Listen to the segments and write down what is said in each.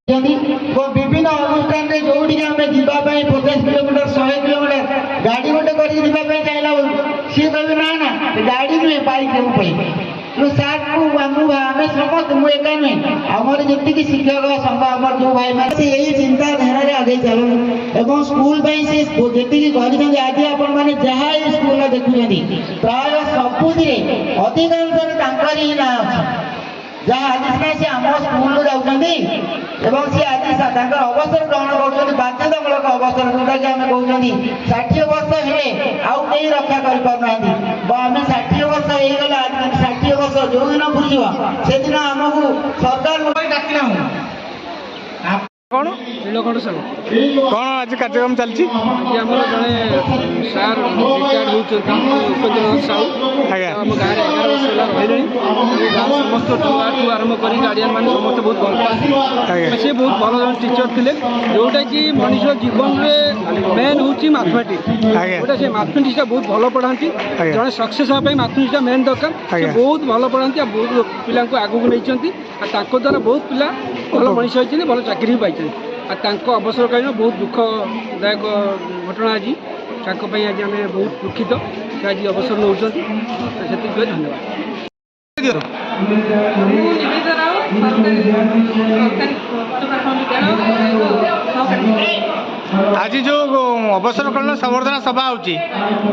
विभिन्न अनुष्ठान में जो आम जावाई 50 किलोमीटर 100 किलोमीटर गाड़ी गोटे कर चाहला सी कह ना ना गाड़ी नुहे बाइक तेणु सार को आम समस्त मुझे एका नुहे आमर जी शिक्षक संघ आम जो भाई मैंने यही चिंताधारा आगे चलू स्कूल से जी कर आज आपण मैंने जहाँ स्कूल देखुं प्राय सबुति अधिकांश ही ना अच्छी जहाँ आज सीना सी आम स्कूल जाऊँगी सी आज अवसर ग्रहण कर बाध्यतामूलक अवसर जोटा कि आम कहते 60 वर्ष है आउ कहीं रक्षा करना आम 60 वर्ष होगा आज 60 वर्ष जो दिन बुझे से दिन आमको सरकार डाकिना कौन नीलकंठ साहू कौन आज कार्यक्रम चलती आमर जड़े सार रिटायर्ड होती उपेन्द्रनाथ साहू आम गाँव 11 वर्ष है रही गाँव समस्त छुआठू आरंभ कर गार्डियन मैंने समस्त बहुत भल पाते सी बहुत भल जन टीचर थे जोटा कि मनीष जीवन में मेन हूँ मैथमेटिक्स जोटा से मैथमेटिक्स बहुत भल पढ़ाती जड़े सक्सेस हाँपाई मैथमेटिक्स मेन दरकार से बहुत भल पढ़ाती बहुत पिला आगू नहीं द्वारा बहुत पिला भल मनीष होती भल चाकरी भी पाई अवसरकालीन बहुत दुखदायक घटना आज आज आम बहुत दुखित से आज अवसर नौ धन्यवाद। आज जो अवसरकालीन संवर्धना सभा होची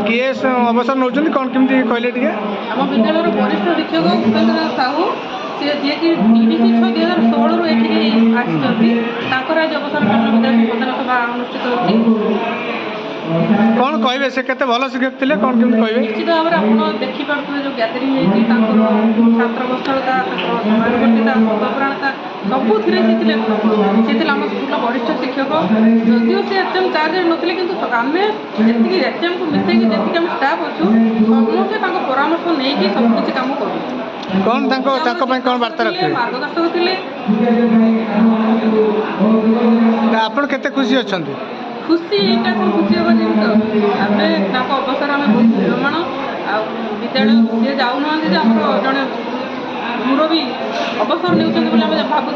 किए अवसर नौ कौन केमती कहले टे आम विद्यालय वरिष्ठ शिक्षक उपेन्द्रनाथ साहू सी जी कि 2016 आज अवसरकालीन संवर्धना सभा अनुष्ठित होती कौन कहे से केते भल शिक्षक थे कौन केमती कहे निश्चित भाव में आप देखिपे जो गैदरिंग होती छात्र बस्तरता समानुवर्तिता पदप्राणता सबुले आम स्कूल वरिष्ठ शिक्षक जदिव से एचएम चार्ज नथिले किंतु आम जी एचएम को मिसेक जी आम स्टाफ अच्छु समस्ते परामर्श नहीं सबकि कम करूँ कौन कौन वार्ता रखिए मार्गदर्शक थे आप केते खुशी अच्छा खुशी यहाँ कौन खुशी हेनी तो आम अवसर आम बहुत भ्रमण आ विद्यालय सी जाऊना जड़े मुरबी अवसर नहीं भावुँ